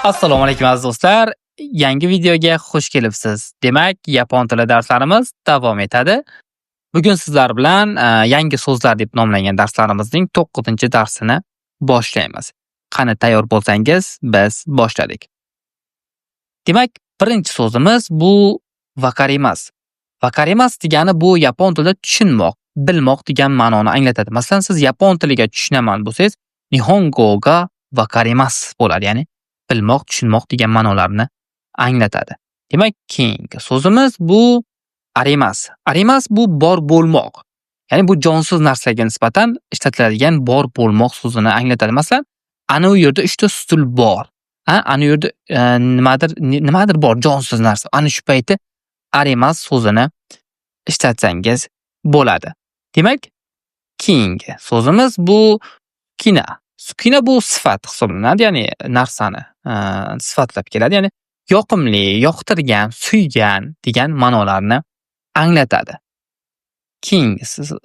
Assalomu alaykum aziz do'stlar. Yangi videoga xush kelibsiz. Demak, yapon tili darslarimiz davom etadi. Bugun sizlar bilan yangi so'zlar deb nomlangan darslarimizning 9-darsini boshlaymiz. Qani tayyor bo'lsangiz, biz boshladik. Demak, birinchi so'zimiz bu vakarimas. Vakarimas degani bu yapon tilida tushunmoq, bilmoq degan ma'noni anglatadi. Masalan, siz yapon tiliga tushunaman bo'lsangiz, nihongo ga vakarimas bo'ladi. Ya'ni bilmoq, tushunmoq degan ma'nolarni anglatadi. Demak, keyingi so'zimiz bu arimas. Arimas bu bor bo'lmoq. Ya'ni bu jonsiz narsaga nisbatan ishlatiladigan bor bo'lmoq so'zini anglatadi. Masalan, ana u yerda 3 ta stul bor. Ana u yerda nimadir bor, jonsiz narsa. Ana shu payti arimas so'zini ishlatsangiz bo'ladi. Demak, keyingi so'zimiz bu kina. Sukina bu sifat hisoblanadi, ya'ni narsani sifatlab keladi. Ya'ni yoqimli, yoqtirgan, suygan degan ma'nolarni anglatadi. Keyingi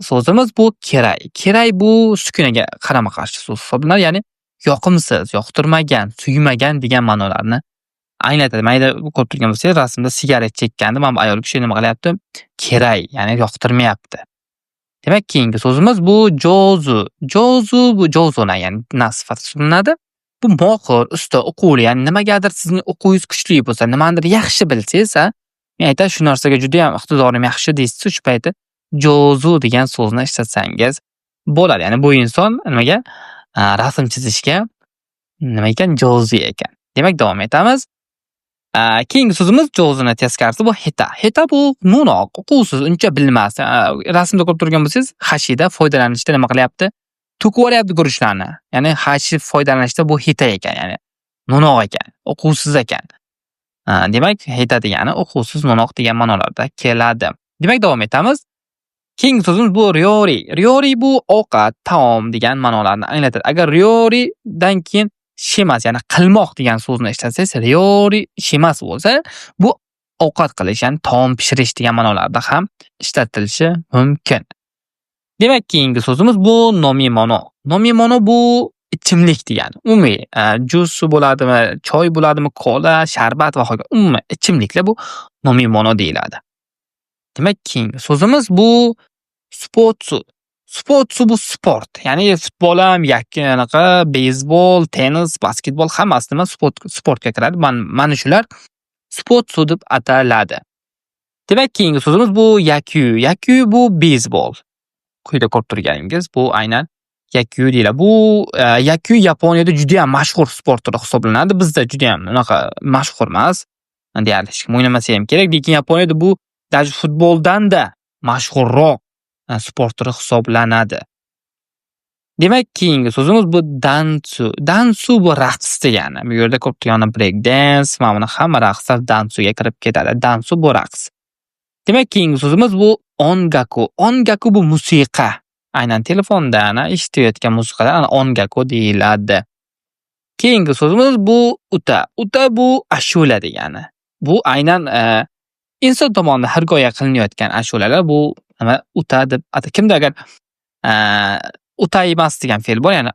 so'zimiz bu keray. Keray bu sukunaga qarama-qarshi so'z hisoblanadi, ya'ni yoqimsiz, yoqtirmagan, suymagan degan ma'nolarni anglatadi. Mayda ko'rib turgan bo'lsangiz, rasmda sigaret chekkanda mana bu ayol kishi nima qilyapti? Keray, ya'ni yoqtirmayapti. Demak, keyingi so'zimiz bu jozu. Jozu bu jozuna, ya'ni nasifat hisoblanadi. Bu mohir, usta, uquvli, ya'ni nimagadir sizning o'quvingiz kuchli bo'lsa, nimanidir yaxshi bilsangiz, men aytay shu narsaga juda ham iqtidorim yaxshi deysiz, shu payti jozu degan so'zni ishlatsangiz bo'ladi. Ya'ni bu inson nimaga? Rasm chizishga nima ekan? Jozu ekan. Demak, davom etamiz. Keyingi so'zimiz jozuna teskarisi bu heta. Heta bu no'noq, uquvsiz, uncha bilmas. Rasmda ko'rib turgan bo'lsangiz, hashida foydalanishda nima qilyapti? To'kib olyapti guruchlarni. Ya'ni hashi foydalanishda bu heta ekan, ya'ni no'noq ekan, uquvsiz ekan. Demak, heta degani uquvsiz, no'noq degan ma'nolarda keladi. Demak, davom etamiz. Keyingi so'zimiz bu ryori. Ryori bu ovqat, taom degan ma'nolarni anglatadi. Agar ryoridan keyin shemas, ya'ni qilmoq degan so'zni ishlatsangiz, ryori shemas bo'lsa, bu ovqat qilish, ya'ni taom pishirish degan ma'nolarda ham ishlatilishi mumkin. Demak, keyingi so'zimiz bu nomimono. Nomimono bu ichimlik degani. Umumiy jus bo'ladimi, choy bo'ladimi, kola, sharbat va hokazo. Umumiy ichimliklar bu nomimono deyiladi. Demak, keyingi so'zimiz bu sportsu. Sportsu bu sport. Ya'ni futbol ham, anaqa beysbol, tennis, basketbol hammasi nima sportga kiradi. Mana shular sportsu deb ataladi. Demak, keyingi so'zimiz bu yakyu. Yakyu bu beysbol. Quyida ko'rib turganingiz bu aynan yakyu deyiladi. Bu yakyu Yaponiyada juda ham mashhur sport turi hisoblanadi. Bizda juda ham unaqa mashhur emas. Deyarli hech kim o'ynamasa ham kerak, lekin Yaponiyada bu даже futboldan-da mashhurroq sport turi hisoblanadi. Demak, keyingi so'zimiz bu dansu. Dansu bu raqs degani. Bu yerda ko'p turgan break dance, mana buni hamma raqslar dansuga kirib ketadi. Dansu bu raqs. Demak, keyingi so'zimiz bu ongaku. Ongaku bu musiqa. Aynan telefondan eshitayotgan musiqalar ongaku deyiladi. Keyingi so'zimiz bu uta. Uta bu ashula degani. Bu aynan inson tomonidan hirgoya qilinayotgan ashulalar bu nima uta deb ataladi. Kimda agar utaymas degan fe'l bor, ya'ni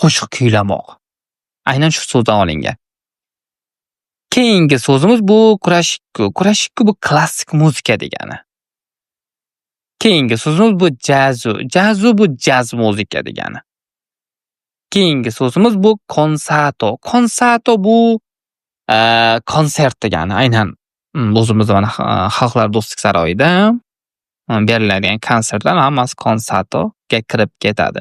qo'shiq kuylamoq. Aynan shu so'zdan olingan. Keyingi so'zimiz bu kurashikku. Kurashikku bu klassik muzika degani. Keyingi so'zimiz bu jazu. Jazu bu jaz muzika degani. Keyingi so'zimiz bu konserto. Konserto bu konsert degani. Aynan o'zimizda mana Xalqlar do'stlik saroyida beriladigan konsertlar hammasi konsertoga kirib ketadi.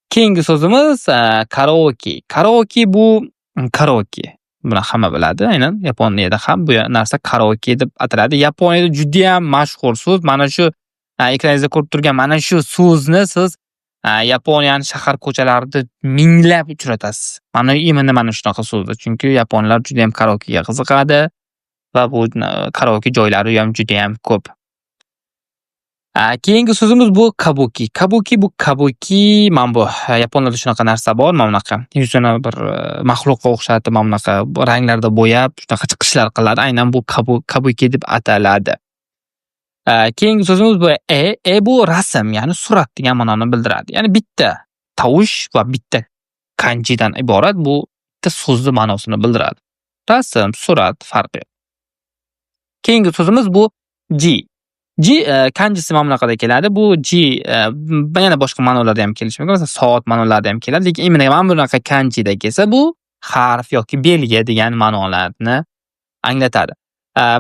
Keyingi so'zimiz karaoke. Karaoke bu karaoke. Buni hamma biladi. Aynan Yaponiyada ham bu narsa karaoke deb ataladi. Yaponiyada juda ham mashhur so'z. Mana shu ekraningizda ko'rib turgan mana shu so'zni siz Yaponiyaning shahar ko'chalarida minglab uchratasiz. Mana shunaqa so'zlar. Chunki yaponlar juda ham karaokega qiziqadi va bu karaoke joylari ham juda ham ko'p. Keyingi so'zimiz bu kabuki. Kabuki mana bu yaponlarda shunaqa narsa bor, mana bunaqa yuzini bir maxluqqa o'xshatib, mana bunaqa ranglarda bo'yab, shunaqa chiqishlar qiladi. Aynan bu kabuki deb ataladi. Keyingi so'zimiz bu bu rasm, ya'ni surat degan ma'noni bildiradi. Ya'ni bitta tovush va bitta kanjidan iborat bu bitta so'zni ma'nosini bildiradi. Rasm, surat farqi yo'q. Keyingi so'zimiz bu ji. Ji kanjisi mana bunaqada keladi. Bu ji yana boshqa ma'nolarda ham kelishi mumkin. Masalan, soat ma'nolarida ham keladi. Lekin imенно mana bunaqa kanjida kelsa bu harf yoki belgi degan ma'nolarni anglatadi.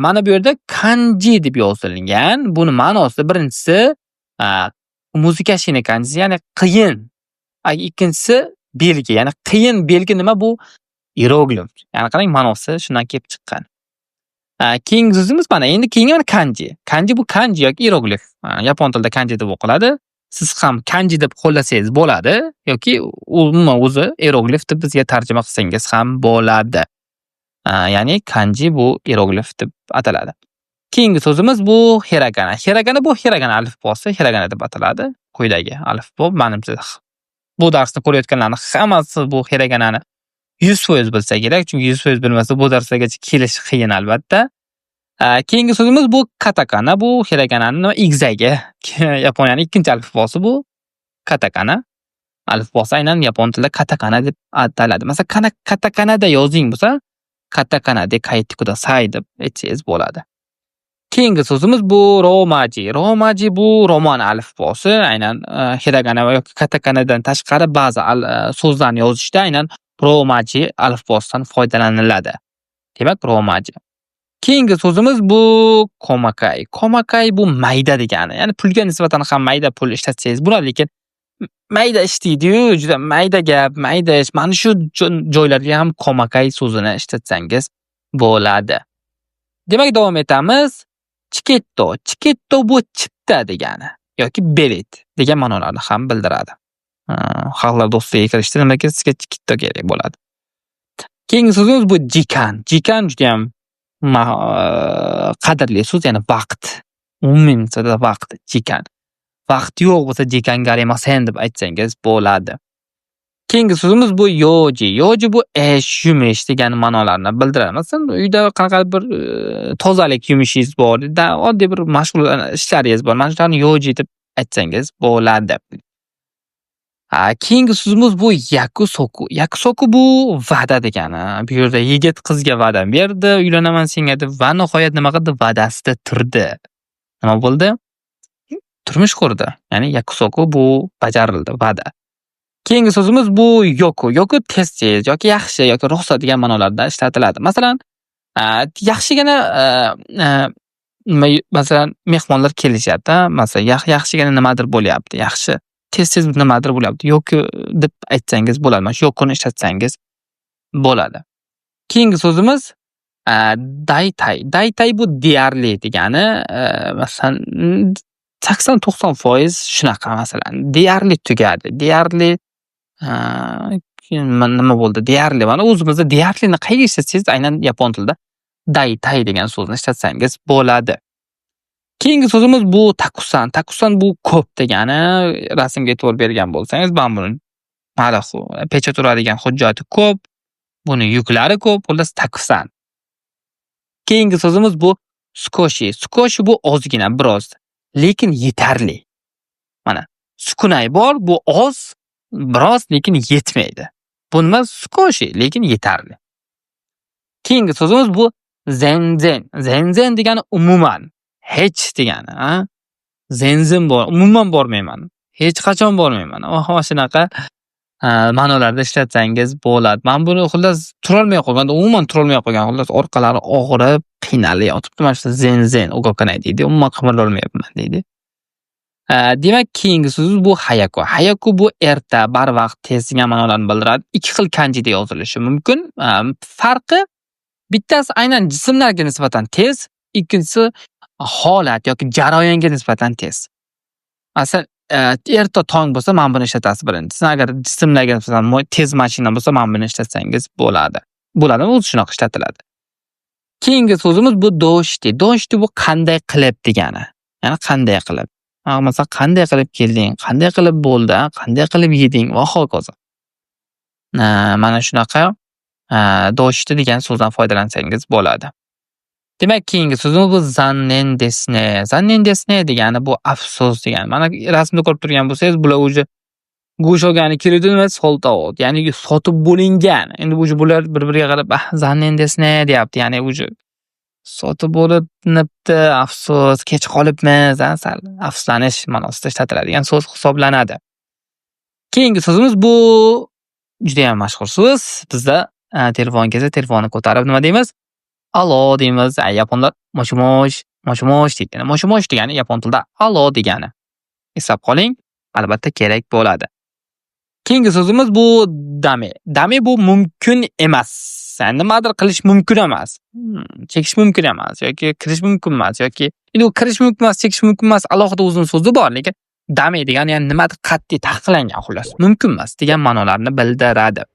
Mana bu yerda kanji deb yozilgan. Buni ma'nosi birinchisi muzika shini kanjisi, ya'ni qiyin. Ikkinchisi belgi, ya'ni qiyin belgi nima bu? Hieroglif. Ya'ni qarang, ma'nosi shundan kelib chiqqan. Keyingi so'zimiz mana endi keyingi kanji. Kanji bu kanji yoki hieroglif. Yapon tilida kanji deb o'qiladi. Siz ham kanji deb qo'llasangiz bo'ladi yoki umuman o'zi hieroglif deb bizga tarjima qilsangiz ham bo'ladi. Ya'ni kanji bu hieroglif deb ataladi. Keyingi so'zimiz bu hiragana. Hiragana bu hiragana alifbosi, hiragana deb ataladi. Quyidagi alifbo menimcha bu darsni ko'rayotganlarning hammasi bu hiraganani 100% bilsa kerak, chunki 100% bilmasa bu darslargacha kelish qiyin albatta. Keyingi so'zimiz bu katakana. Bu hiragananing egzagi. Yaponiyaning ikkinchi alifbosi bu katakana. Alifbosi aynan yapon tilida katakana deb ataladi. Masalan, katakanada yozing bo'lsa, katakana de kaiti kudasai deb aytsangiz bo'ladi. Keyingi so'zimiz bu romaji. Romaji bu roman alifbosi. Aynan hiragana yoki katakanadan tashqari ba'zi so'zlarni yozishda aynan romaji alifbosidan foydalaniladi. Demak, romaji. Keyingi so'zimiz bu komakai. Komakai bu mayda degani. Ya'ni pulga nisbatan ham mayda pul ishlatsangiz bo'ladi, lekin mayda ishlaydi-yu, juda mayda gap, mayda ish. Mana shu joylarga ham komakai so'zini ishlatsangiz bo'ladi. Demak, davom etamiz. Chiketto. Chiketto bu chipta degani yoki bilet degan ma'nolarni ham bildiradi. Xalqlar do'stligiga kirishda nimaga sizga chiketto kerak bo'ladi. Keyingi so'zimiz bu jikan. Jikan juda ham qadrli so'z, ya'ni vaqt. Umumiy ma'noda vaqt, jikan. Vaqt yo'q bo'lsa jikanga qaraymasan deb aytsangiz bo'ladi. Keyingi so'zimiz bu yoji. Yoji bu ish, yumish degan ma'nolarni bildiradi. Masalan, uyda qanaqadir bir tozalik yumishingiz bor, oddiy bir mashg'ul ishlaringiz bor. Mana shularni yoji deb aytsangiz bo'ladi. Keyingi so'zimiz bu yakusoku. Yakusoku bu va'da degani. Bu yerda yigit qizga va'da berdi, uylanaman senga deb va nihoyat nima qildi? Va'dasida turdi. Nima bo'ldi? Turmush qurdi. Ya'ni yakusoku bu bajarildi, va'da. Keyingi so'zimiz bu yoku. Yoku tez-tez yoki yaxshi yoki ruxsat degan ma'nolarda ishlatiladi. Masalan, yaxshigina masalan mehmonlar kelishyapti. Masalan, yaxshigina nimadir bo'lyapti. Yaxshi tez-tez nimadir bo'lyapti. Yoki deb aytsangiz bo'ladi. Mana shu yokuni ishlatsangiz bo'ladi. Keyingi so'zimiz daitai. Daitai bu deyarli degani. Masalan, 80-90% shunaqa masalan. Deyarli tugadi. Deyarli nima bo'ldi? Deyarli. Mana o'zimizda deyarlini qayerga ishlatsangiz aynan yapon tilida daitai degan so'zni ishlatsangiz bo'ladi. Keyingi so'zimiz bu takusan. Takusan bu ko'p degani. Rasmga e'tibor bergan bo'lsangiz, mana buni hali pechat uradigan hujjati ko'p, buni yuklari ko'p, xullas takusan. Keyingi so'zimiz bu skoshi. Skoshi bu ozgina, biroz, lekin yetarli. Mana sukunay bor, bu oz, biroz, lekin yetmaydi. Bu nima? Skoshi, lekin yetarli. Keyingi so'zimiz bu zenzen. Zenzen degani umuman, hech degani, Zenzin bor, umuman bormayman. Hech qachon bormayman. Shunaqa ma'nolarda ishlatsangiz bo'ladi. Men buni xullas turolmay qolgan, umuman turolmay qolgan, xullas orqalari og'rib, qiynalib yotibdi. Mana shu zenzen ugokanay deydi. Umuman qimirla olmayapman deydi. Demak, keyingi so'z bu hayaku. Hayaku bu erta, barvaqt, tez degan ma'nolarni bildiradi. Ikki xil kanjida yozilishi mumkin. Farqi bittasi aynan jismlarga nisbatan tez, ikkinchisi holat yoki jarayonga nisbatan tez. Masalan, erta tong bo'lsa, men buni ishlatasiz birinchisi. Agar jismlarga nisbatan tez mashina bo'lsa, men buni ishlatsangiz bo'ladi. Bo'ladi, o'zi shunaqa ishlatiladi. Keyingi so'zimiz bu doshti. Doshti bu qanday qilib degani. Ya'ni qanday qilib. Masalan, qanday qilib kelding, qanday qilib bo'ldi, qanday qilib yeding va hokazo. Mana shunaqa doshti degan so'zdan foydalansangiz bo'ladi. Demak, keyingi so'zimiz bu zannen desne. Zannen desne degani bu afsus degani. Mana rasmda ko'rib turgan bo'lsangiz, bular o'zi go'sht olgani keladi va sold out. Ya'ni sotib bo'lingan. Endi bular bir-biriga qarab, "Zanendesne" deyapti. Ya'ni sotib bo'linibdi, afsus, kech qolibmiz, sal afsuslanish ma'nosida ishlatiladigan so'z hisoblanadi. Keyingi so'zimiz bu juda ham mashhur so'z. Bizda telefon kelsa, telefonni ko'tarib nima deymiz? Allo deymiz. Yaponlar moshimosh, moshimosh deydi. Moshimosh degani yapon tilida allo degani. Eslab qoling, albatta kerak bo'ladi. Keyingi so'zimiz bu dame. Dame bu mumkin emas. Nimadir qilish mumkin emas. Chekish mumkin emas yoki kirish mumkin emas yoki endi u kirish mumkin emas, chekish mumkin emas, alohida o'zining so'zi bor, lekin dame degani ya'ni nimadir qat'iy taqiqlangan xullas. Mumkin emas degan ma'nolarni bildiradi.